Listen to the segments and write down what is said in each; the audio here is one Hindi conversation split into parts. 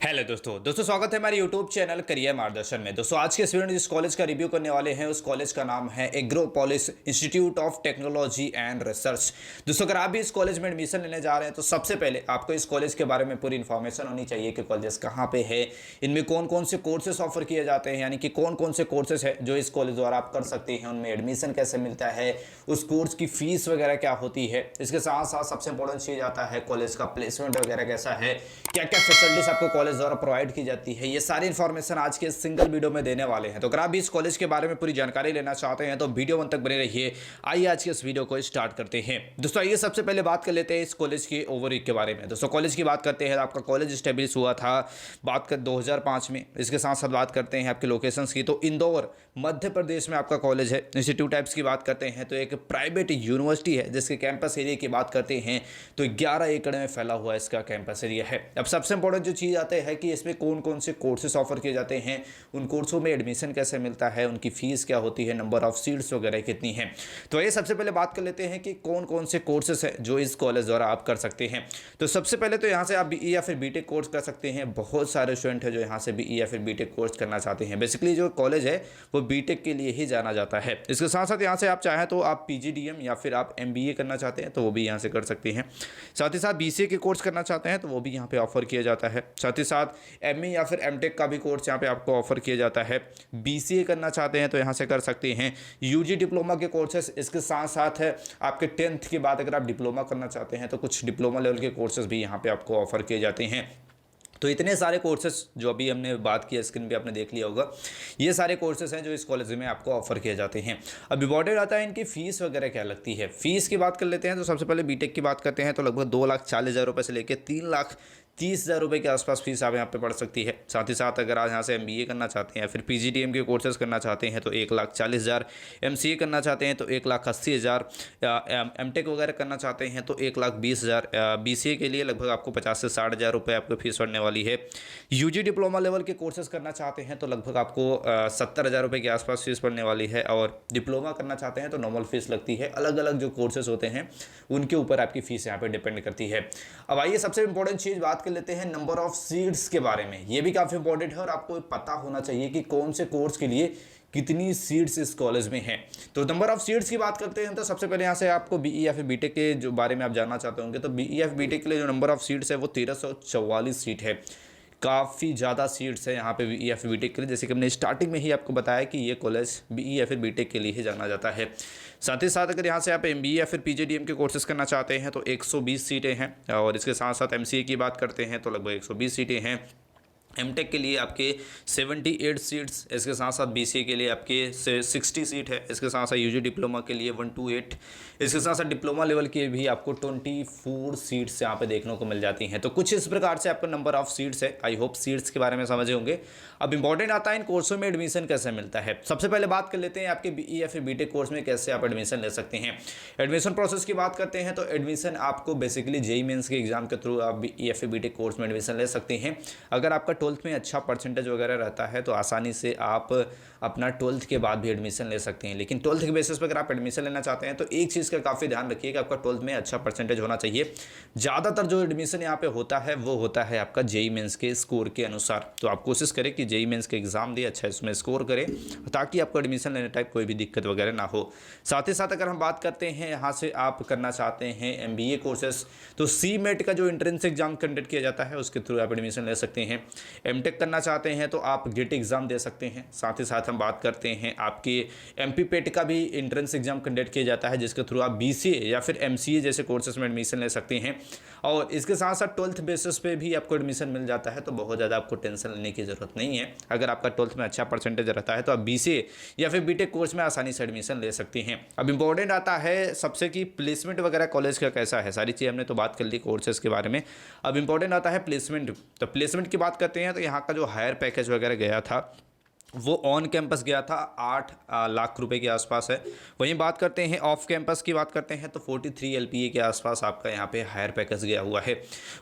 हेलो दोस्तों स्वागत है हमारे यूट्यूब चैनल करियर मार्गदर्शन में। दोस्तों आज के इस वीडियो में जिस कॉलेज का रिव्यू करने वाले हैं उस कॉलेज का नाम है एग्रोपोलिस institute of technology and research. दोस्तों अगर आप भी इस कॉलेज में एडमिशन लेने जा रहे हैं तो सबसे पहले आपको इस कॉलेज के बारे में पूरी इन्फॉर्मेशन होनी चाहिए कि कॉलेज कहाँ पे है, इनमें कौन कौन से कोर्सेस ऑफर किए जाते हैं, यानी कि कौन कौन से कोर्सेस है जो इस कॉलेज द्वारा आप कर सकते हैं, उनमें एडमिशन कैसे मिलता है, उस कोर्स की फीस वगैरह क्या होती है। इसके साथ साथ सबसे इंपॉर्टेंट चीज आता है कॉलेज का प्लेसमेंट वगैरह कैसा है, क्या क्या फैसिलिटीज आपको कॉलेज द्वारा प्रोवाइड की जाती है। ये सारी इन्फॉर्मेशन आज के सिंगल वीडियो में देने वाले हैं। तो अगर आप भी इस कॉलेज के बारे में पूरी जानकारी लेना चाहते हैं तो वीडियो अंत तक बने रहिए। आइए आज के इस वीडियो को स्टार्ट करते हैं। दोस्तों आइए सबसे पहले बात कर लेते हैं इस कॉलेज के ओवरव्यू के बारे में। दोस्तों कॉलेज की बात करते हैं, आपका कॉलेज स्टेब्लिश हुआ था बात कर 2005 में। इसके साथ साथ बात करते हैं आपके लोकेशंस की, तो इंदौर मध्य प्रदेश में आपका कॉलेज है। इंस्टीट्यूट टाइप्स की बात करते हैं तो एक प्राइवेट यूनिवर्सिटी है जिसके कैंपस एरिया की बात करते हैं तो 11 एकड़ में फैला हुआ इसका कैंपस एरिया है। अब सबसे इंपॉर्टेंट जो चीज़ आते हैं कि इसमें कौन कौन से कोर्सेस ऑफर किए जाते हैं, उन कोर्सों में एडमिशन कैसे मिलता है, उनकी फीस क्या होती है, नंबर ऑफ सीट्स वगैरह कितनी हैं। तो ये सबसे पहले बात कर लेते हैं कि कौन कौन से कोर्सेस हैं जो इस कॉलेज द्वारा आप कर सकते हैं। तो सबसे पहले तो यहाँ से आप बीई या फिर बीटेक कोर्स कर सकते हैं। बहुत सारे स्टूडेंट हैं जो यहाँ से बीई या फिर बीटेक कोर्स करना चाहते हैं। बेसिकली जो कॉलेज है वो बीटेक के लिए ही जाना जाता है। इसके साथ साथ यहाँ से आप चाहें तो आप पीजीडीएम या फिर आप एमबीए करना चाहते हैं तो वो भी यहाँ से कर सकते हैं। साथ ही साथ बीसीए के कोर्स करना चाहते हैं तो वो भी यहाँ पे ऑफर किया जाता है। साथ ही साथ एमए या फिर एमटेक का भी कोर्स यहाँ पे आपको ऑफर किया जाता है। बीसीए करना चाहते हैं तो यहाँ से कर सकते हैं। यूजी डिप्लोमा के कोर्सेस, इसके साथ साथ है आपके 10th के बाद अगर आप डिप्लोमा करना चाहते हैं तो कुछ डिप्लोमा लेवल के कोर्सेस भी यहाँ पे आपको ऑफर किए जाते हैं। तो इतने सारे कोर्सेस जो अभी हमने बात किया, स्क्रीन पे आपने देख लिया होगा, ये सारे कोर्सेज हैं जो इस कॉलेज में आपको ऑफर किए जाते हैं। अब इम्पॉर्टेंट आता है इनकी फीस वगैरह क्या लगती है। फीस की बात कर लेते हैं तो सबसे पहले बीटेक की बात करते हैं तो लगभग 2,40,000 रुपये से लेकर 3,30,000 रुपये के आसपास फीस आप यहाँ पे पढ़ सकती है। साथ ही साथ अगर आप यहाँ से एमबीए करना चाहते हैं या फिर पीजीडीएम के कोर्सेज करना चाहते हैं तो 1,40,000, एमसीए करना चाहते हैं तो 1,80,000, एमटेक वगैरह करना चाहते हैं तो 1,20,000, बीसीए के लिए लगभग आपको 50 से 60,000 रुपये आपको फीस पड़ने वाली है। यूजी डिप्लोमा लेवल के कोर्सेज करना चाहते हैं तो लगभग आपको 70,000 रुपये के आसपास फीस पड़ने वाली है। और डिप्लोमा करना चाहते हैं तो नॉर्मल फीस लगती है। अलग अलग जो कोर्सेज होते हैं उनके ऊपर आपकी फीस यहाँ पे डिपेंड करती है। अब आइए सबसे इंपॉर्टेंट चीज़ बात कर लेते हैं नंबर ऑफ सीट्स के बारे में। ये भी काफ़ी इंपॉर्टेंट है और आपको पता होना चाहिए कि कौन से कोर्स के लिए कितनी सीट्स इस कॉलेज में हैं। तो नंबर ऑफ सीट्स की बात करते हैं तो सबसे पहले यहाँ से आपको बीई या फिर बीटेक के जो बारे में आप जानना चाहते होंगे तो बीई या फिर बीटेक के लिए जो नंबर ऑफ सीट्स है वो 1,344 सीट है। काफ़ी ज़्यादा सीट्स है यहाँ पे बीई या फिर बीटेक के लिए। जैसे कि हमने स्टार्टिंग में ही आपको बताया कि ये कॉलेज बीई या फिर बीटेक के लिए ही जाना जाता है। साथ ही साथ अगर यहाँ से आप एमबीए या फिर पीजीडीएम के कोर्सेज करना चाहते हैं तो 120 सीटें हैं। और इसके साथ साथ एमसीए की बात करते हैं तो लगभग 120 सीटें हैं। एमटेक के लिए आपके 78 सीट्स, इसके साथ साथ बीसीए के लिए आपके 60 सीट है। इसके साथ साथ यूजी डिप्लोमा के लिए 128, इसके साथ साथ डिप्लोमा लेवल के भी आपको 24 सीट्स यहाँ पे देखने को मिल जाती हैं। तो कुछ इस प्रकार से आपका नंबर ऑफ सीट्स है। आई होप सीट्स के बारे में समझे होंगे। अब इंपॉर्टेंट आता है इन कोर्सों में एडमिशन कैसे मिलता है। सबसे पहले बात कर लेते हैं आपके बीई या फिर बीटेक कोर्स में कैसे आप एडमिशन ले सकते हैं। एडमिशन प्रोसेस की बात करते हैं तो एडमिशन आपको बेसिकली जेईई मेंस के एग्जाम के थ्रू आप बीई या फिर बीटेक कोर्स में एडमिशन ले सकते हैं। अगर आपका 12th में अच्छा परसेंटेज वगैरह रहता है तो आसानी से आप अपना 12th के बाद भी एडमिशन ले सकते हैं। लेकिन 12th के बेसिस पर अगर आप एडमिशन लेना चाहते हैं तो एक चीज़ का काफ़ी ध्यान रखिए कि आपका 12th में अच्छा परसेंटेज होना चाहिए। ज़्यादातर जो एडमिशन यहाँ पे होता है वो होता है आपका जेईई मेंस के स्कोर के अनुसार। तो आप कोशिश करें कि जेईई मेंस के एग्जाम दिए, अच्छा इसमें स्कोर करें ताकि आपको एडमिशन लेने टाइप कोई भी दिक्कत वगैरह ना हो। साथ ही साथ अगर हम बात करते हैं यहाँ से आप करना चाहते हैं एमबीए कोर्सेस तो सीमेट का जो एंट्रेंस एग्जाम कंडक्ट किया जाता है उसके थ्रू आप एडमिशन ले सकते हैं। एमटेक करना चाहते हैं तो आप गेट एग्जाम दे सकते हैं। साथ ही साथ हम बात करते हैं आपके एमपीपेट का भी एंट्रेंस एग्जाम कंडक्ट किया जाता है जिसके थ्रू आप बीसीए या फिर एमसीए जैसे कोर्सेज में एडमिशन ले सकते हैं। और इसके साथ साथ 12th बेसिस पे भी आपको एडमिशन मिल जाता है। तो बहुत ज़्यादा आपको टेंशन लेने की ज़रूरत नहीं है। अगर आपका 12th में अच्छा परसेंटेज रहता है तो आप बीसीए या फिर बीटेक कोर्स में आसानी से एडमिशन ले सकते हैं। अब इंपॉर्टेंट आता है सबसे कि प्लेसमेंट वगैरह कॉलेज का कैसा है। सारी चीज़ हमने तो बात कर ली कोर्सेज के बारे में। अब इंपॉर्टेंट आता है प्लेसमेंट। तो प्लेसमेंट की बात करते हैं तो यहाँ का जो हायर पैकेज वगैरह गया था वो ऑन कैंपस गया था 8 लाख रुपए के आसपास है। वहीं बात करते हैं ऑफ कैंपस की, बात करते हैं तो 43 LPA के आसपास आपका यहाँ पे हायर पैकेज गया हुआ है।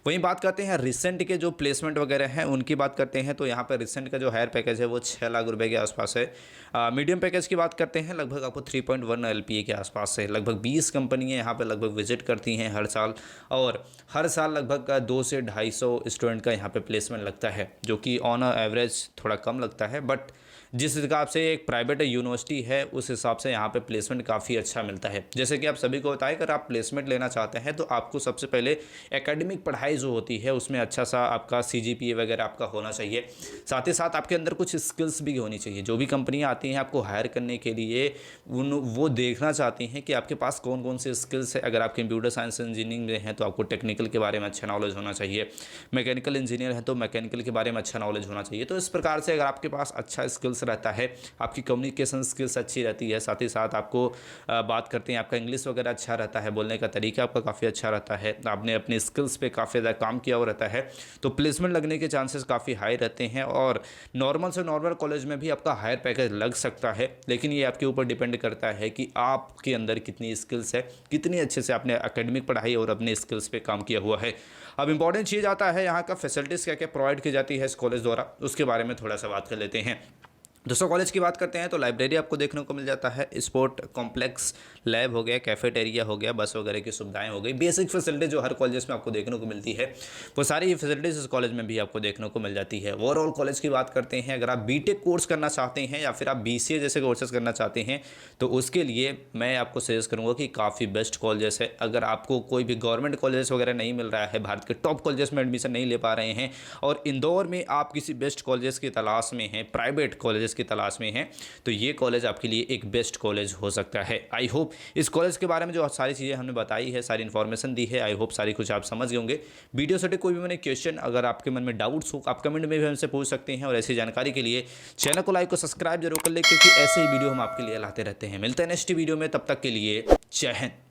वहीं बात करते हैं रिसेंट के जो प्लेसमेंट वगैरह हैं उनकी बात करते हैं तो यहाँ पे रिसेंट का जो हायर पैकेज है वो 6 लाख रुपए के आसपास है। मीडियम पैकेज की बात करते हैं लगभग आपको 3.1 LPA के आसपास है। लगभग 20 कंपनियाँ यहाँ पर लगभग विजिट करती हैं हर साल, और हर साल लगभग 200 से 250 स्टूडेंट का यहाँ पे प्लेसमेंट लगता है, जो कि ऑन एवरेज थोड़ा कम लगता है, बट जिस हिसाब से एक प्राइवेट यूनिवर्सिटी है उस हिसाब से यहाँ पे प्लेसमेंट काफ़ी अच्छा मिलता है। जैसे कि आप सभी को बताएं, अगर आप प्लेसमेंट लेना चाहते हैं तो आपको सबसे पहले एकेडमिक पढ़ाई जो होती है उसमें अच्छा सा आपका CGPA वगैरह आपका होना चाहिए। साथ ही साथ आपके अंदर कुछ स्किल्स भी होनी चाहिए। जो भी कंपनियाँ आती हैं आपको हायर करने के लिए वो देखना चाहती हैं कि आपके पास कौन कौन से स्किल्स है। अगर आप कंप्यूटर साइंस इंजीनियरिंग में हैं तो आपको टेक्निकल के बारे में अच्छा नॉलेज होना चाहिए, मैकेनिकल इंजीनियर है तो मैकेनिकल के बारे में अच्छा नॉलेज होना चाहिए। तो इस प्रकार से अगर आपके पास अच्छा स्किल्स रहता है, आपकी कम्युनिकेशन स्किल्स अच्छी रहती है, साथ ही साथ आपको बात करते हैं आपका इंग्लिश वगैरह अच्छा रहता है, बोलने का तरीका आपका काफ़ी अच्छा रहता है, आपने अपने स्किल्स पे काफ़ी ज़्यादा काम किया हुआ रहता है, तो प्लेसमेंट लगने के चांसेस काफ़ी हाई रहते हैं। और नॉर्मल से नॉर्मल कॉलेज में भी आपका हायर पैकेज लग सकता है, लेकिन ये आपके ऊपर डिपेंड करता है कि आपके अंदर कितनी स्किल्स है, कितनी अच्छे से आपने एकेडमिक पढ़ाई और अपने स्किल्स पे काम किया हुआ है। अब इंपॉर्टेंट चीज़ आता है यहाँ का फैसिलिटीज़ क्या क्या प्रोवाइड की जाती है इस कॉलेज द्वारा, उसके बारे में थोड़ा सा बात कर लेते हैं। दोस्तों कॉलेज की बात करते हैं तो लाइब्रेरी आपको देखने को मिल जाता है, स्पोर्ट कॉम्प्लेक्स, लैब हो गया, कैफेटेरिया हो गया, बस वगैरह की सुविधाएं हो गई, बेसिक फैसिलिटी जो हर कॉलेज में आपको देखने को मिलती है वो सारी ही फैसिलिटीज़ इस कॉलेज में भी आपको देखने को मिल जाती है। ओवरऑल कॉलेज की बात करते हैं, अगर आप बीटेक कोर्स करना चाहते हैं या फिर आप BCA जैसे कोर्सेज करना चाहते हैं तो उसके लिए मैं आपको सजेस्ट करूँगा कि काफ़ी बेस्ट कॉलेजेस है। अगर आपको कोई भी गवर्नमेंट कॉलेज वगैरह नहीं मिल रहा है, भारत के टॉप कॉलेजेस में एडमिशन नहीं ले पा रहे हैं और इंदौर में आप किसी बेस्ट कॉलेजेस की तलाश में हैं, प्राइवेट कॉलेजेस की तलाश में हैं, तो ये कॉलेज आपके लिए एक बेस्ट कॉलेज हो सकता है। आई होप इस कॉलेज के बारे में जो सारी चीज़ें हमने बताई है, सारी इन्फॉर्मेशन दी है, आई होप सारी कुछ आप समझ गए होंगे। वीडियो से कोई भी मैंने क्वेश्चन अगर आपके मन में डाउट्स हो आप कमेंट में भी हमसे पूछ सकते हैं, और ऐसी जानकारी के लिए चैनल को लाइक और सब्सक्राइब जरूर कर ले, क्योंकि ऐसे ही वीडियो हम आपके लिए लाते रहते हैं। मिलते हैं नेक्स्ट वीडियो में, तब तक के लिए जय हिंद।